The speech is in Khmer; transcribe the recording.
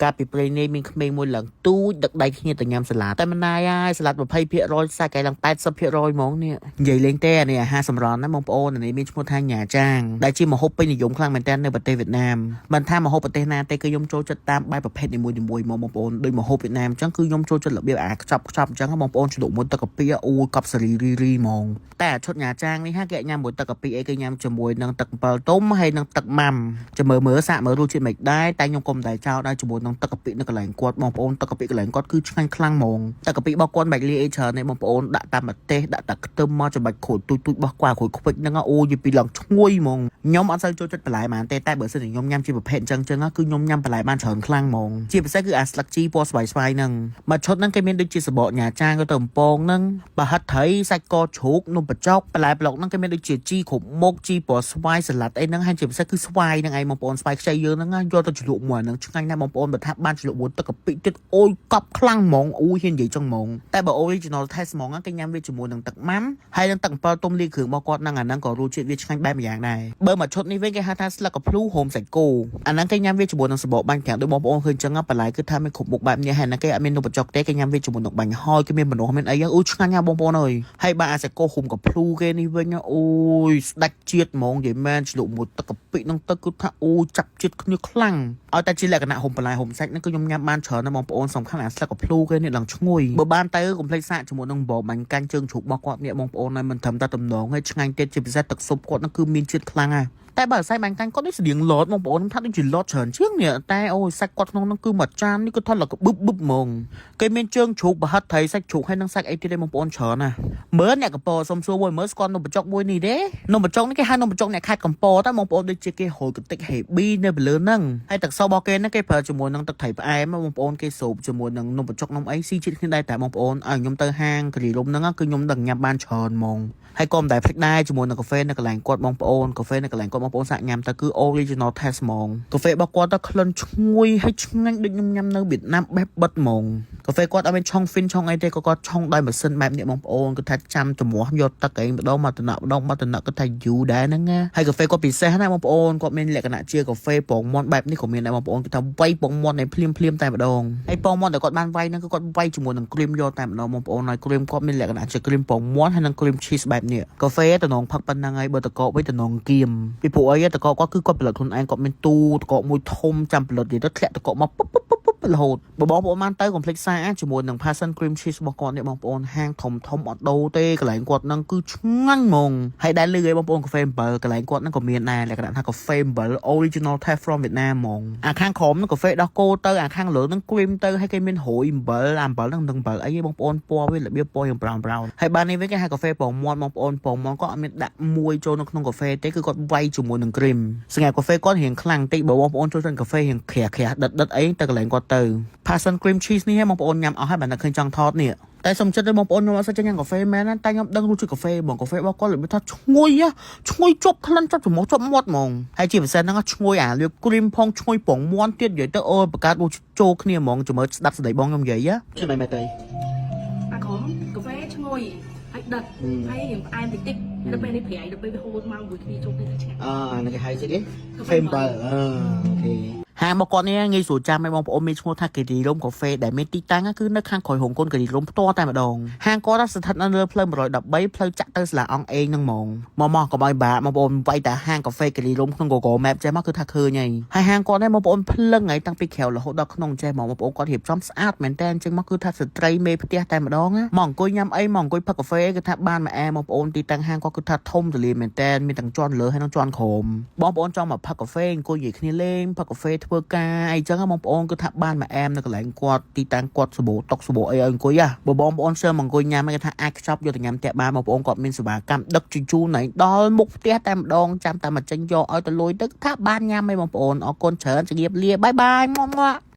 ការពីព្រៃនេះមានក្មេងមួយឡើងទូចដឹកដៃគ្នាទៅញ៉ាំសាឡាដតែមិនណាយហើយសាឡាដ20%សាច់កែឡើង80%ហ្មងនេះនិយាយលេងទេអានេះអាហារសម្រន់ណាបងប្អូនអានេះមានឈ្មោះថាញ៉ាចាងដែលជាម្ហូបពេញនិយមខ្លាំងមែនទែននៅប្រទេសវៀតណាមមិនថាម្ហូបប្រទេសណាទេគឺខ្ញុំចូលចិត្តតាមបែបប្រភេទនីមួយៗមកបងប្អូនដោយម្ហូបវៀតណាមអញ្ចឹងគឺខ្ញុំចូលចិត្តរបៀបអាខ្ចប់អញ្ចឹងបងប្អូនជ្រលក់មួយទឹកកាពីអូយកប់សេរីរីហ្មងតែឈុតញ៉ាចាងនេះហាគេញ៉ាំមួយទឹកកាពីអីគេញ៉ាំជាមួយនឹងទឹកអំពិលទុំហើយនឹងទឹកម៉ាំចាំមើលសាកមើលរសជាតិមិនដែរតែខ្ញុំកុំតែចោលដែរជាមួយនឹងទឹកកាពីនៅកន្លែងគាត់បងប្អូនទឹកកាពីកន្លែងគាត់គឺឆ្ងាញ់ខ្លាំងហ្មងទឹកកាពីរបស់គាត់មិនបាច់លាយអីច្រើនទេបងប្អូនដាក់តាមម្ទេសដាក់តែខ្ទឹមមកចំបាច់ក្រូចទូចរបស់គាត់ក្រូចខ្វិចហ្នឹងអូយពីឡើងឈ្ងុយហ្មងខ្ញុំអត់សូវចូលចិត្តបន្លែហ្មងទេតែបើសិនជាខ្ញុំញ៉ាំជាប្រភេទអញ្ចឹងគឺខ្ញុំញ៉ាំបន្លែបានច្រើនខ្លាំងហ្មងជាពិសេសគឺអាស្លឹកជីពណ៌ស្វាយហ្នឹងមកឈុតហ្នឹងគេមានដូចជាសបកញ៉ាចាងទៅអំពងហ្នឹងបើហិតត្រីសាច់កជ្រូកនំបញ្ចុកបន្លែប្លុកហ្នឹងគេមានដូចជាជីគ្រប់មុខជីពណ៌ស្វាយសាឡាត់អីហ្នឹងហើយជាពិសេសគឺស្វាយហ្នឹងឯងបងប្អូនស្វាយខ្ចីយើងហ្នឹងយកទៅជ្រលក់មួយហ្នឹងឆ្ងាញ់ណាស់បងប្អូនបើថាបានជ្រលក់មួយទឹកកាពីទៀតអូយកប់ខ្លាំងហ្មងអូយហ៊ាននិយាយចឹងហ្មងតែបើ original taste ហ្មងគេញ៉ាំវាជាមួយនឹងទឹកម៉ាំហើយនឹងទឹកអំពិលទុំលាយគ្រឿងរបស់គាត់ហ្នឹងអាហ្នឹងក៏រសជាតិវាឆ្ងាញ់បែបម្យ៉ាងដែរបើមកឈុតនេះវិញគេហៅថាស្លឹកកភ្លូហូមសាច់គោអាហ្នឹងគេញ៉ាំវាជាមួយនឹងសបកបាញ់ប្រាំងដូចបងប្អូនឃើញចឹងបន្លែគឺថាមានគ្រប់មុខបែបនេះហើយហ្នឹងគេអត់មាននំបញ្ចុកទេគេញ៉ាំវាជាមួយនឹងបាញ់ហយគេមានម្នាស់មានអីអូឆ្ងាញ់ណាស់បងប្អូនអើយហើយបើអាសាច់គោហូមកភ្លូគេនេះវិញអូយស្ដាច់ជាតិហ្មងនិយាយមែនជ្រលក់មួយទឹកកាពិហ្នឹងទឹកគឺថាអូចាប់ជាតិគ្នាខ្លាំងឲ្យតែជាលក្ខណៈហូមបន្លែហូមសាច់ហ្នឹងគឺខ្ញុំញ៉ាំបានច្រើនណាស់បងប្អូនសំខាន់អាស្លឹកកភ្លូគេនេះឡើងឈ្ងុយបើបានទៅកុំភ្លេចសាកជាមួយនឹងបបបាញ់កាញ់ជើងជ្រូករបស់គាត់នេះបងប្អូនហើយមិនត្រឹមតែតំណងហើយឆ្ងាញ់ទៀតជាពិសេសទឹកស៊ុបគាត់ហ្នឹងគឺមានជាតិខ្លាំងណាស់តែបើសាច់បាញ់កាញ់គាត់នេះស្តៀងលតបងប្អូនថាដូចជាលតច្រើនជាងនេះតែអូយសាច់គាត់ក្នុងហ្នឹងគឺមួយចាននេះគឺថតឡើងបឹបហ្មងគេមានជើងជ្រូកប្រហិតត្រីសាច់ជ្រូកហើយនឹងសាច់អីទៀតទេបងប្អូនច្រើនណាមើលអ្នកកំពតសុំសួរមួយមើលស្គាល់នំបញ្ចុកមួយនេះទេនំបញ្ចុកនេះគេហៅនំបញ្ចុកអ្នកខេត្តកំពតតែបងប្អូនដូចជាគេហូរកន្តិចហេប៊ីនៅលើហ្នឹងហើយទឹកស៊ុបរបស់គេហ្នឹងគេប្រើជាមួយនឹងទឹកត្រីផ្អែមបងប្អូនគេសូបជាមួយនឹងនំបញ្ចុកនំអីស៊ីជាតិគ្នាដែរតែបងប្អូនឲ្យខ្ញុំទៅហាងកលីលំហ្នឹងគឺខ្ញុំដឹងញ៉ាំបានច្រើនហ្មងហើយក៏មិនដែលភ្លេចដែរជាមួយនឹងកាហ្វេនៅកន្លែងគាត់បងប្អូនកាហ្វេនៅកន្លែងគាត់បងប្អូនសាកញ៉ាំទៅគឺ original taste ហ្មងកាហ្វេរបស់គាត់ទៅក្លិនឈ្ងុយហើយឆ្ងាញ់ដូចខ្ញុំញ៉ាំនៅវៀតណាមបែបបិទហ្មងកាហ្វេគាត់អត់មានឆុងហ្វីនឆុងអីទេគាត់ឆុងដោយម៉ាស៊ីនបែបនេះបងប្អូនគឺថាចាំចំោះយកទឹកឯងម្ដងមកតំណគឺថាយូរដែរហ្នឹងណាហើយកាហ្វេគាត់ពិសេសណាបងប្អូនគាត់មានលក្ខណៈជាកាហ្វេពងមាន់បែបនេះក៏មានដែរបងប្អូនគឺថាវាយពងមាន់ឯភ្លាមតែម្ដងហើយពងមាន់ដែលគាត់បានវាយហ្នឹងគឺគាត់វាយជាមួយនឹងគ្រីមយកតែម្ដងបងប្អូនហើយគ្រីមគាត់មានលក្ខណៈជាគ្រីមពងមាន់ហើយនឹងគ្រីម cheese បែបនេះកាហ្វេតំណងផឹកប៉ុណ្ណឹងហើយបើតកកវិញតំណងគៀមពីព្រោះអីតកកគាត់គឺគាត់ផលិតខ្លួនឯងគាត់មានទូតកកមួយធំចាំផលិតនិយាយទៅធ្លាក់តកកមកពុបរហូតបងប្អូនបានទៅកុំភ្លេចសាជាមួយនឹង Passion Cream Cheese របស់គាត់នេះបងប្អូនហាងធំអត់ដូរទេកន្លែងគាត់ហ្នឹងគឺឆ្ងាញ់ហ្មងហើយដែលលឺឲ្យបងប្អូនកាហ្វេអំបិលកន្លែងគាត់ហ្នឹងក៏មានដែរលក្ខណៈថាកាហ្វេអំបិល original taste from Vietnam ហ្មងអាខាងក្រោមហ្នឹងកាហ្វេដោះគោទៅអាខាងលើហ្នឹង cream ទៅហើយគេមានរយអំបិលអំបិលហ្នឹងនឹងអំបិលអីបងប្អូនពណ៌វារបៀបពណ៌យ៉ាង brown ហើយបាននេះវិញគេហៅកាហ្វេពងមាន់បងប្អូនពងមាន់ក៏អត់មានដាក់មួយចូលនៅក្នុងកាហ្វេទេគឺគាត់វាយជាមួយនឹង cream ស្ងាត់កាហ្វេគាត់រៀងខ្លាំងតិចបើបងប្អូនចូលចិត្តកាហ្វេរៀងក្រាស់ដិតអីទៅកន្លែងគាត់ទៅ Passion Cream Cheese នេះបងប្អូនញ៉ាំអស់ហើយបានតែឃើញចង់ថតនេះតែសុំចិត្តឲ្យបងប្អូនខ្ញុំអត់សូវចេះញ៉ាំកាហ្វេមែនតែខ្ញុំដឹងរសជាតិកាហ្វេបងកាហ្វេរបស់គាត់របៀបថាឈ្ងុយជាប់ក្លិនជាប់ច្រមុះជាប់មាត់ហ្មងហើយជាពិសេសហ្នឹងឈ្ងុយអាលា cream ផងឈ្ងុយពងមាន់ទៀតនិយាយទៅអូបង្កើតចូលគ្នាហ្មងចាំមើលស្ដាប់ស្ដីបងខ្ញុំនិយាយជឿមិនមែនទេអាក្រុមកាហ្វេឈ្ងុយហើយដិតហើយរៀងផ្អែមតិចដល់ពេលនេះប្រៃដល់ពេលវាហូរមកមួយគ្នាចូលគ្នាឆ្ងាញ់ហ្នឹងគេហៅស្អីគេកាហ្វេអំបិលអូខេហាងរបស់គាត់នេះងាយស្រួលចាំឲ្យបងប្អូនមានឈ្មោះថាគិរីរំកាហ្វេដែលមានទីតាំងគឺនៅខាងក្រោយរោងកុនគិរីរំផ្ទាល់តែម្ដងហាងគាត់ស្ថិតនៅលើផ្លូវ113ផ្លូវចាក់ទៅសាលាអង្គអេងហ្នឹងហ្មងមកកុំឲ្យបាក់បងប្អូនវាយតែហាងកាហ្វេគិរីរំក្នុង Google Map ចេះមកគឺថាឃើញហើយហាងគាត់នេះបងប្អូនភ្លឹងហើយតាំងពីក្រៅរហូតដល់ក្នុងចេះបងប្អូនគាត់រៀបចំស្អាតមែនតើអញ្ចឹងមកគឺថាស្ត្រីមេផ្ទះតែម្ដងមកអង្គុយញ៉ាំអីមកអង្គុយផឹកកាហ្វេគឺថាបានមកបងប្អូនទីតាំងហាងគាត់គឺថាធំទូលាយមែនតើមានទាំងជាន់លើហើយនិងជាន់ក្រោមបងប្អូនចង់មកផឹកកាហ្វេអង្គុយនិយាយគ្នាលេងផឹកកាហ្វេធ្វើការអីចឹងបងប្អូនគឺថាបានមកនៅកន្លែងគាត់ទីតាំងគាត់សបោតុកសបោអីឲ្យអង្គុយបើបងប្អូនសើមកអង្គុយញ៉ាំគេថាអាចខ្ចប់យកទៅញ៉ាំផ្ទះបានបងប្អូនគាត់មានសេវាកម្មដឹកជញ្ជូនណៃដល់មុខផ្ទះតែម្ដងចាំតែមកចេញយកឲ្យទៅលុយទៅថាបានញ៉ាំឯងបងប្អូនអរគុណច្រើនជម្រាបលាបាយម៉ាក់